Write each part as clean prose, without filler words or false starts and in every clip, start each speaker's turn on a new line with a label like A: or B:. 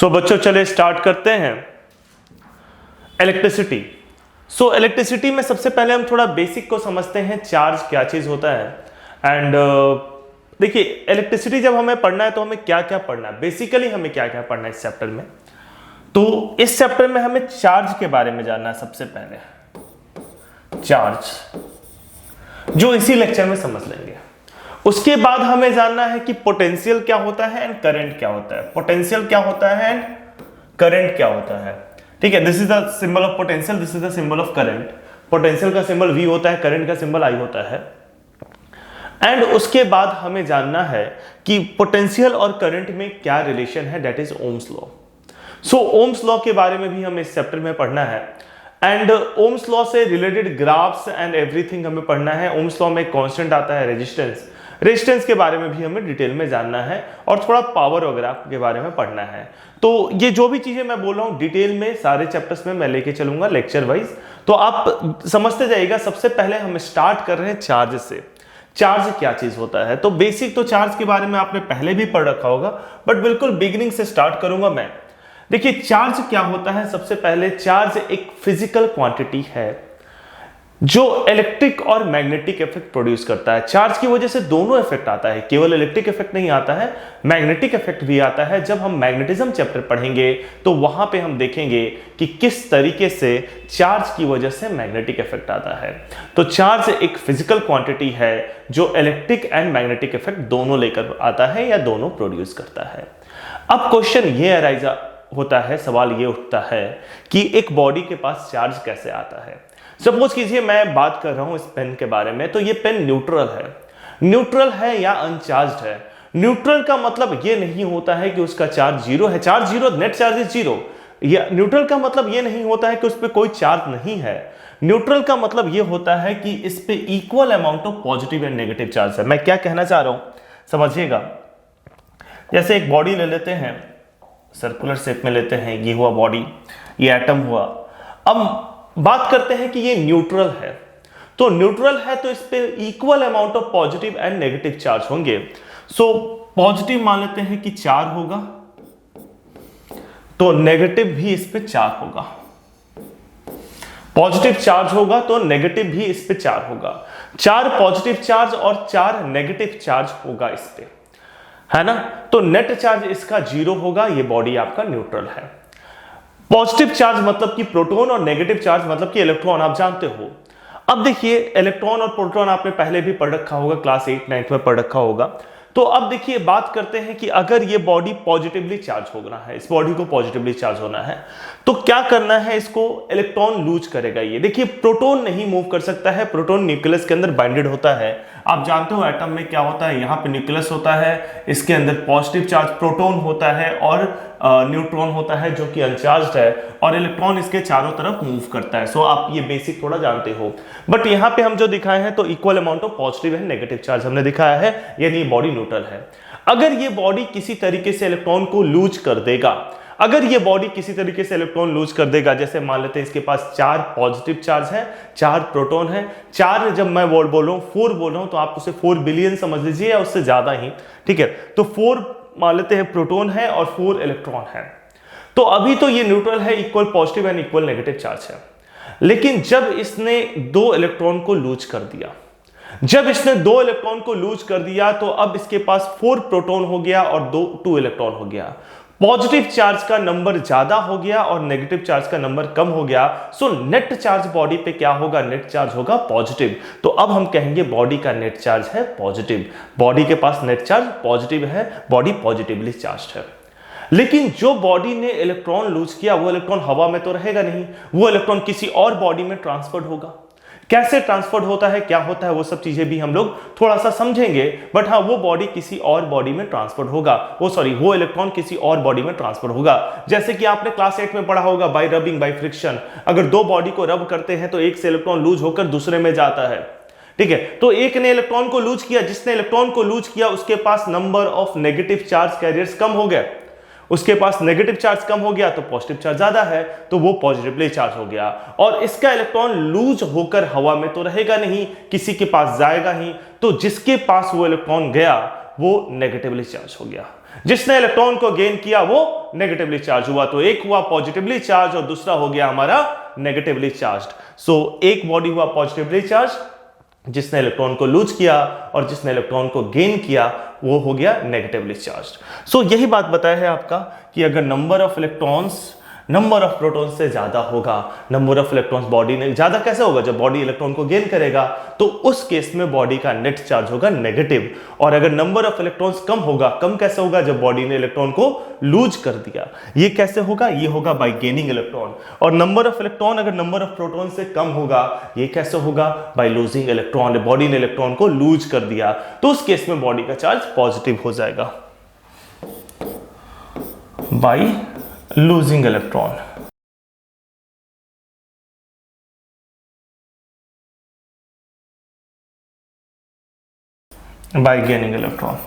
A: सो बच्चों चले स्टार्ट करते हैं इलेक्ट्रिसिटी। सो इलेक्ट्रिसिटी में सबसे पहले हम थोड़ा बेसिक को समझते हैं, चार्ज क्या चीज होता है। एंड देखिए इलेक्ट्रिसिटी जब हमें पढ़ना है तो हमें क्या क्या पढ़ना है, बेसिकली हमें क्या क्या पढ़ना है इस चैप्टर में। तो इस चैप्टर में हमें चार्ज के बारे में जानना है सबसे पहले, चार्ज जो इसी लेक्चर में समझ लेंगे। उसके बाद हमें जानना है कि पोटेंशियल क्या होता है एंड करंट क्या होता है, पोटेंशियल क्या होता है एंड करंट क्या होता है। ठीक है, this is the symbol of potential, this is the symbol of current. Potential का सिंबल V होता है, करंट का सिंबल I होता है। एंड उसके बाद हमें जानना है कि पोटेंशियल और करंट में क्या रिलेशन है, that is Ohm's law. So Ohm's law के बारे में भी हमें इस चैप्टर में पढ़ना है। एंड ओम्स लॉ से रिलेटेड ग्राफ्स एंड एवरीथिंग हमें पढ़ना है। ओम्स लॉ में कांस्टेंट आता है रेजिस्टेंस, रेजिस्टेंस के बारे में भी हमें डिटेल में जानना है और थोड़ा पावर वगैरह के बारे में पढ़ना है। तो ये जो भी चीजें मैं बोल रहा हूँ डिटेल में सारे चैप्टर्स में मैं लेके चलूंगा लेक्चर वाइज, तो आप समझते जाइएगा। सबसे पहले हम स्टार्ट कर रहे हैं चार्ज से। चार्ज क्या चीज होता है, तो बेसिक तो चार्ज के बारे में आपने पहले भी पढ़ रखा होगा, बट बिल्कुल बिगिनिंग से स्टार्ट करूंगा मैं। देखिए चार्ज क्या होता है, सबसे पहले चार्ज एक फिजिकल क्वांटिटी है जो इलेक्ट्रिक और मैग्नेटिक इफेक्ट प्रोड्यूस करता है। चार्ज की वजह से दोनों इफेक्ट आता है, केवल इलेक्ट्रिक इफेक्ट नहीं आता है, मैग्नेटिक इफेक्ट भी आता है। जब हम मैग्नेटिज्म चैप्टर पढ़ेंगे तो वहां पे हम देखेंगे कि किस तरीके से चार्ज की वजह से मैग्नेटिक इफेक्ट आता है। तो चार्ज एक फिजिकल क्वांटिटी है जो इलेक्ट्रिक एंड मैग्नेटिक इफेक्ट दोनों लेकर आता है या दोनों प्रोड्यूस करता है। अब क्वेश्चन ये अराइज होता है, सवाल ये उठता है कि एक बॉडी के पास चार्ज कैसे आता है। सपोज कीजिए मैं बात कर रहा हूं इस पेन के बारे में, तो ये पेन न्यूट्रल है, न्यूट्रल है या अनचार्ज्ड है। न्यूट्रल का मतलब ये नहीं होता है कि उसका चार्ज जीरो है, charge zero, net charge is zero. या न्यूट्रल का मतलब ये नहीं होता है कि उस पर कोई चार्ज नहीं है। न्यूट्रल का मतलब ये होता है कि इस पे equal amount of positive and negative charge है। मैं क्या कहना चाह रहा हूं समझिएगा। जैसे एक बॉडी ले लेते हैं, सर्कुलर शेप में लेते हैं, ये हुआ बॉडी, ये एटम हुआ। अब बात करते हैं कि ये न्यूट्रल है, तो न्यूट्रल है तो इस पे equal amount of positive and negative charge होंगे। सो पॉजिटिव मान लेते हैं कि 4 होगा, तो नेगेटिव भी इस पे 4 होगा। पॉजिटिव चार्ज होगा तो नेगेटिव भी इस पे 4 होगा। 4 पॉजिटिव चार्ज और 4 नेगेटिव चार्ज होगा इस पे, है ना। तो नेट चार्ज इसका 0 होगा, ये बॉडी आपका न्यूट्रल है। पॉजिटिव चार्ज मतलब कि प्रोटॉन और नेगेटिव चार्ज मतलब कि इलेक्ट्रॉन, आप जानते हो। अब देखिए इलेक्ट्रॉन और प्रोटॉन आपने पहले भी पढ़ रखा होगा, क्लास 8 9 में पढ़ रखा होगा। तो अब देखिए बात करते हैं कि अगर ये बॉडी पॉजिटिवली चार्ज होना है, इस बॉडी को पॉजिटिवली चार्ज होना है, तो क्या करना है, इसको इलेक्ट्रॉन लूज करेगा। ये देखिए प्रोटॉन नहीं मूव कर सकता है, प्रोटॉन न्यूक्लियस के अंदर बाइंडेड होता है। आप जानते हो एटम में क्या होता है, यहाँ पे न्यूक्लियस होता है, इसके अंदर पॉजिटिव चार्ज प्रोटॉन होता है और न्यूट्रॉन होता है जो कि अनचार्ज्ड है, और इलेक्ट्रॉन इसके चारों तरफ मूव करता है। सो आप ये बेसिक थोड़ा जानते हो। बट यहाँ पे हम जो दिखाए हैं तो equal amount of positive and negative charge हमने दिखाया है, यानी बॉडी न्यूट्रल है। अगर ये बॉडी किसी तरीके से इलेक्ट्रॉन को लूज कर देगा, अगर ये बॉडी किसी तरीके से इलेक्ट्रॉन लूज कर देगा, जैसे मान लेते हैं इसके पास 4 पॉजिटिव चार्ज है, 4 प्रोटॉन है, 4 जब मैं बोल रहा हूं 4 बोल रहा हूं तो आप उसे 4 बिलियन समझ लीजिए या उससे ज्यादा ही, ठीक है। तो 4 मान लेते हैं प्रोटॉन है और 4 इलेक्ट्रॉन है। तो अभी तो ये न्यूट्रल है, equal positive and equal negative charge है। लेकिन जब इसने 2 इलेक्ट्रॉन को लूज कर दिया, जब इसने 2 इलेक्ट्रॉन को लूज कर दिया, तो अब इसके पास 4 प्रोटॉन हो गया और 2 इलेक्ट्रॉन हो गया। पॉजिटिव चार्ज का नंबर ज्यादा हो गया और नेगेटिव चार्ज का नंबर कम हो गया। सो नेट चार्ज बॉडी पे क्या होगा, नेट चार्ज होगा पॉजिटिव। तो अब हम कहेंगे बॉडी का नेट चार्ज है पॉजिटिव, बॉडी के पास नेट चार्ज पॉजिटिव है, बॉडी पॉजिटिवली चार्ज्ड है। लेकिन जो बॉडी ने इलेक्ट्रॉन लूज किया वो इलेक्ट्रॉन हवा में तो रहेगा नहीं, वो इलेक्ट्रॉन किसी और बॉडी में ट्रांसफर्ड होगा। कैसे ट्रांसफर होता है, क्या होता है, वो सब चीजें भी हम लोग थोड़ा सा समझेंगे। बट हाँ, वो बॉडी किसी और बॉडी में ट्रांसफर होगा, वो इलेक्ट्रॉन किसी और बॉडी में ट्रांसफर होगा। जैसे कि आपने क्लास 8 में पढ़ा होगा, बाय रबिंग, बाय फ्रिक्शन। अगर 2 बॉडी को रब करते हैं तो एक से इलेक्ट्रॉन लूज होकर दूसरे में जाता है, ठीक है। तो एक ने इलेक्ट्रॉन को लूज किया, जिसने इलेक्ट्रॉन को लूज किया उसके पास number of negative charge carriers कम हो गया, उसके पास नेगेटिव चार्ज कम हो गया तो पॉजिटिव चार्ज ज्यादा है, तो वो पॉजिटिवली चार्ज हो गया। और इसका इलेक्ट्रॉन लूज होकर हवा में तो रहेगा नहीं, किसी के पास जाएगा ही, तो जिसके पास वो इलेक्ट्रॉन गया वो नेगेटिवली चार्ज हो गया। जिसने इलेक्ट्रॉन को गेन किया वो नेगेटिवली चार्ज हुआ, तो एक हुआ पॉजिटिवली चार्ज और दूसरा हो गया हमारा नेगेटिवली चार्ज्ड। सो एक बॉडी हुआ पॉजिटिवली चार्ज जिसने इलेक्ट्रॉन को लूज किया, और जिसने इलेक्ट्रॉन को गेन किया वो हो गया नेगेटिवली चार्ज्ड। सो यही बात बताया है आपका कि अगर number of electrons number of protons से ज्यादा होगा, नंबर ऑफ इलेक्ट्रॉन्स बॉडी ने ज्यादा कैसे होगा, जब बॉडी इलेक्ट्रॉन को गेन करेगा तो उस केस में बॉडी का नेट चार्ज होगा नेगेटिव। और अगर नंबर ऑफ इलेक्ट्रॉन्स कम होगा, कम कैसे होगा, जब बॉडी ने इलेक्ट्रॉन को लूज कर दिया। ये कैसे होगा, ये होगा बाय गेनिंग इलेक्ट्रॉन। और नंबर ऑफ इलेक्ट्रॉन अगर नंबर ऑफ प्रोटॉन से कम होगा, ये कैसे होगा, बाय लूजिंग इलेक्ट्रॉन। बॉडी ने इलेक्ट्रॉन को लूज कर दिया तो उस केस में बॉडी का चार्ज पॉजिटिव हो जाएगा by losing electron. by gaining electron।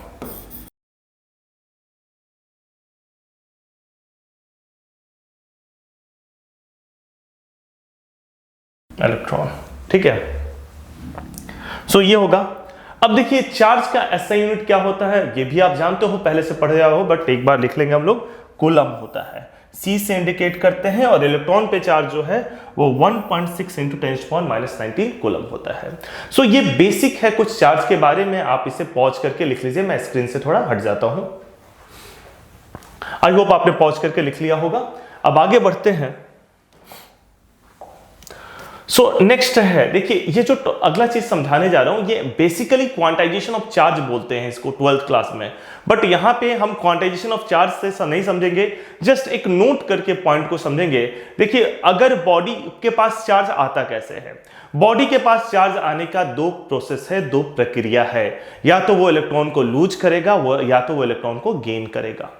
A: ठीक है, सो ये होगा। अब देखिए चार्ज का एसआई यूनिट क्या होता है, ये भी आप जानते हो, पहले से पढ़े हो, बट एक बार लिख लेंगे हम लोग। कूलम होता है, C से इंडिकेट करते हैं, और इलेक्ट्रॉन पे चार्ज जो है वो 1.6 × 10⁻19 कूलम होता है। सो ये बेसिक है कुछ चार्ज के बारे में, आप इसे पॉज करके लिख लीजिए। मैं स्क्रीन से थोड़ा हट जाता हूं। आई होप आपने पॉज करके लिख लिया होगा। अब आगे बढ़ते हैं। सो नेक्स्ट है, देखिए ये जो अगला चीज समझाने जा रहा हूं, ये बेसिकली क्वांटाइजेशन ऑफ चार्ज बोलते हैं इसको 12th क्लास में, बट यहां पे हम क्वांटाइजेशन ऑफ चार्ज से नहीं समझेंगे, जस्ट एक नोट करके पॉइंट को समझेंगे। देखिए अगर बॉडी के पास चार्ज आता कैसे है, बॉडी के पास चार्ज आने का दो प्रोसेस है, दो प्रक्रिया है। या तो वो इलेक्ट्रॉन को लूज करेगा, या तो वो इलेक्ट्रॉन को गेन करेगा।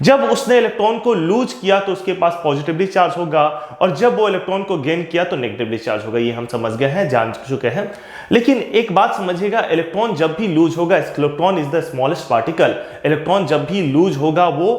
A: जब उसने इलेक्ट्रॉन को लूज किया तो उसके पास पॉजिटिवली चार्ज होगा, और जब वो इलेक्ट्रॉन को गेन किया तो नेगेटिवली चार्ज होगा। ये हम समझ गए हैं, जान चुके हैं। लेकिन एक बात समझिएगा, इलेक्ट्रॉन जब भी लूज होगा, electron is the smallest particle. Electron जब भी लूज होगा वो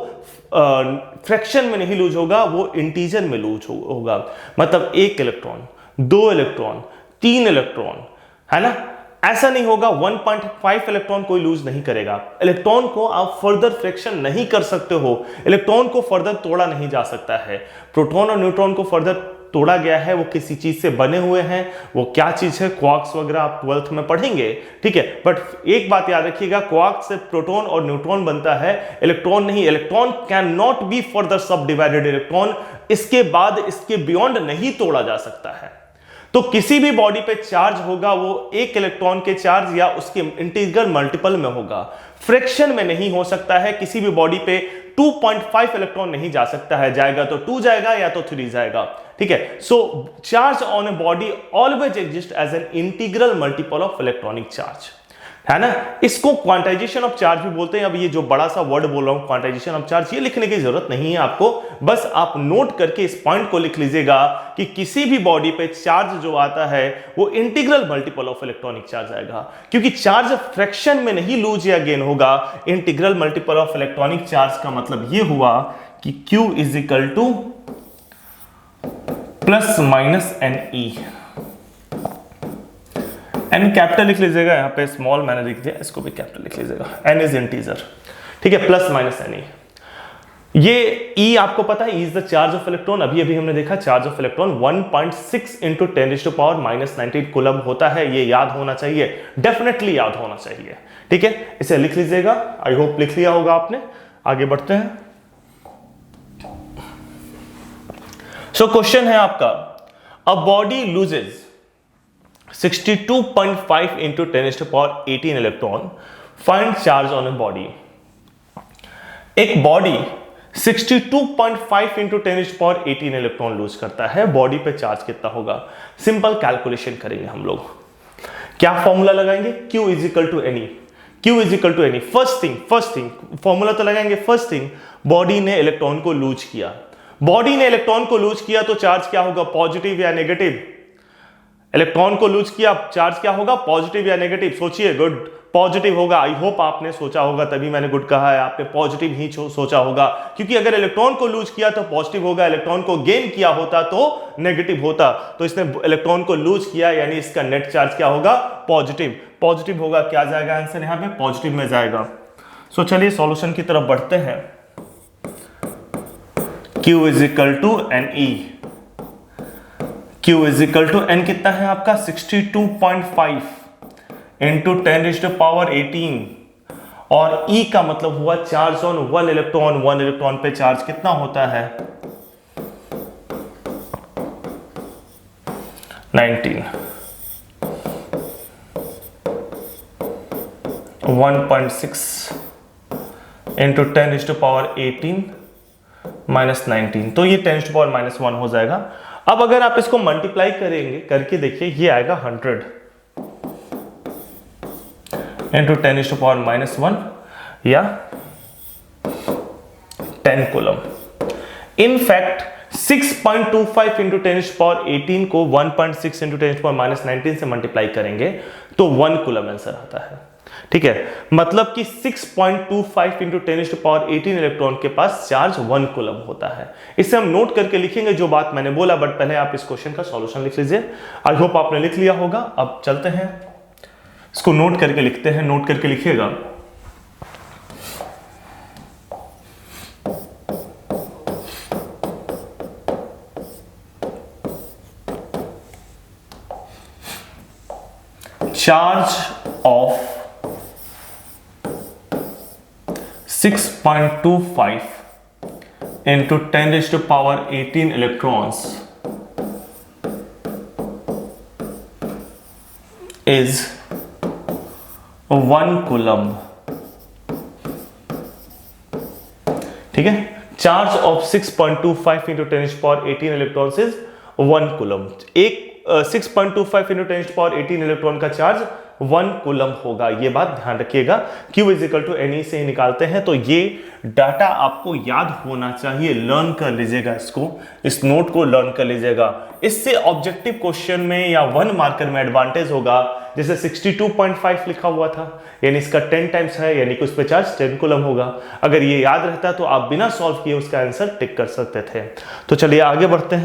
A: फ्रैक्शन में नहीं लूज होगा, वो इंटीजर में लूज होगा। मतलब 1 इलेक्ट्रॉन, 2 इलेक्ट्रॉन, 3 इलेक्ट्रॉन, है ना। ऐसा नहीं होगा 1.5 इलेक्ट्रॉन कोई लूज नहीं करेगा। इलेक्ट्रॉन को आप फर्दर फ्रैक्शन नहीं कर सकते हो, इलेक्ट्रॉन को फर्दर तोड़ा नहीं जा सकता है। प्रोटॉन और न्यूट्रॉन को फर्दर तोड़ा गया है, वो किसी चीज से बने हुए हैं, वो क्या चीज है, क्वार्क्स वगैरह आप 12th में पढ़ेंगे, ठीक है। बट एक बात याद रखिएगा, क्वार्क से प्रोटॉन और न्यूट्रॉन बनता है, इलेक्ट्रॉन नहीं। Electron can not be further सब डिवाइडेड। इलेक्ट्रॉन इसके बाद, इसके बियॉन्ड नहीं तोड़ा जा सकता है। तो किसी भी बॉडी पे चार्ज होगा वो 1 इलेक्ट्रॉन के चार्ज या उसके इंटीग्रल मल्टीपल में होगा, फ्रैक्शन में नहीं हो सकता है। किसी भी बॉडी पे 2.5 इलेक्ट्रॉन नहीं जा सकता है, जाएगा तो 2 जाएगा या तो 3 जाएगा, ठीक है। So charge on a body always exist as an integral multiple of electronic charge, है ना। इसको क्वांटाइजेशन ऑफ चार्ज भी बोलते हैं। अब ये जो बड़ा सा वर्ड बोल रहा हूं क्वांटाइजेशन ऑफ चार्ज, ये लिखने की जरूरत नहीं है आपको, बस आप नोट करके इस पॉइंट को लिख लीजिएगा कि किसी भी बॉडी पे चार्ज जो आता है वो integral multiple of electronic charge आएगा, क्योंकि चार्ज फ्रैक्शन में नहीं लूज या गेन होगा। Integral multiple of electronic charge का मतलब ये हुआ कि Q is equal to ±NE। N capital लिख लीजिएगा, यहाँ पे स्मॉल मैंने लिख दिया, इसको भी कैपिटल लिख लीजिएगा। एन इज इंटीजर, ठीक है, ±NE। ये E आपको पता है, is the charge of electron. अभी अभी हमने देखा चार्ज ऑफ इलेक्ट्रॉन 1.6 × 10⁻⁻19 कूलम होता है। ये याद होना चाहिए, डेफिनेटली याद होना चाहिए, ठीक है। इसे लिख लीजिएगा, आई होप लिख लिया होगा आपने। आगे बढ़ते हैं। सो क्वेश्चन है आपका, a body loses 62.5 × 10⁻18 electron, find charge on a body. एक बॉडी 62.5 × 10⁻18 इलेक्ट्रॉन लूज करता है, बॉडी पे चार्ज कितना होगा। सिंपल कैलकुलेशन करेंगे हम लोग। क्या फॉर्मूला लगाएंगे, Q is equal to n e. Q is equal to n e. First thing formula तो लगाएंगे। फर्स्ट थिंग, बॉडी ने इलेक्ट्रॉन को लूज किया, बॉडी ने इलेक्ट्रॉन को लूज किया तो चार्ज क्या होगा, पॉजिटिव या नेगेटिव। इलेक्ट्रॉन को लूज किया, चार्ज क्या होगा, पॉजिटिव या नेगेटिव। सोचिए, गुड, पॉजिटिव होगा। आई होप आपने सोचा होगा, तभी मैंने गुड कहा है। आपने पॉजिटिव ही सोचा होगा, क्योंकि अगर इलेक्ट्रॉन को लूज किया तो पॉजिटिव होगा, इलेक्ट्रॉन को गेन किया होता तो नेगेटिव होता। तो इसने इलेक्ट्रॉन को लूज किया, यानी इसका नेट चार्ज क्या होगा, पॉजिटिव। पॉजिटिव होगा, क्या जाएगा आंसर यहाँ पे, पॉजिटिव में जाएगा। सो चलिए सॉल्यूशन की तरफ बढ़ते हैं। Q is equal to n e, Q is equal to n कितना है आपका 62.5 इंटू 10⁻18 और E का मतलब हुआ चार्ज ऑन 1 इलेक्ट्रॉन, 1 इलेक्ट्रॉन पे चार्ज कितना होता है 19, 1.6 इंटू 10⁻18 माइनस 19, तो ये 10⁻−1 हो जाएगा। अब अगर आप इसको मल्टीप्लाई करेंगे करके देखिए, ये आएगा 100 इंटू 10⁻−1 या 10 कूलम। इनफैक्ट 6.25 इंटू 10⁻18 को 1.6 इंटू 10⁻−19 से मल्टीप्लाई करेंगे तो 1 कूलम आंसर आता है। ठीक है, मतलब कि 6.25 इंटू 10⁻18 इलेक्ट्रॉन के पास चार्ज 1 कूलम होता है। इसे हम नोट करके लिखेंगे जो बात मैंने बोला, बट पहले आप इस क्वेश्चन का सॉल्यूशन लिख लीजिए। आई होप आपने लिख लिया होगा। अब चलते हैं, इसको नोट करके लिखते हैं। नोट करके लिखिएगा। Charge of 6.25 into 10⁻18 electrons is 1 coulomb। ठीक है, charge of 6.25 into 10⁻18 electrons is 1 coulomb। एक 6.25 into 10⁻18 इलेक्ट्रॉन का चार्ज 1 कूलम होगा, ये बात ध्यान रखिएगा। Q is equal to n e से ही निकालते हैं, तो ये डाटा आपको याद होना चाहिए। लर्न कर लीजिएगा इसको, इस नोट को लर्न कर लीजिएगा। इससे ऑब्जेक्टिव क्वेश्चन में या 1 मार्कर में एडवांटेज होगा। जैसे 62.5 लिखा हुआ था, यानी इसका 10 टाइम्स है, यानी कि उस पर चार्ज 10 कूलम होगा। अगर ये याद रहता तो आप बिना सॉल्व किए उसका आंसर टिक कर सकते थे। तो चलिए आगे बढ़ते हैं।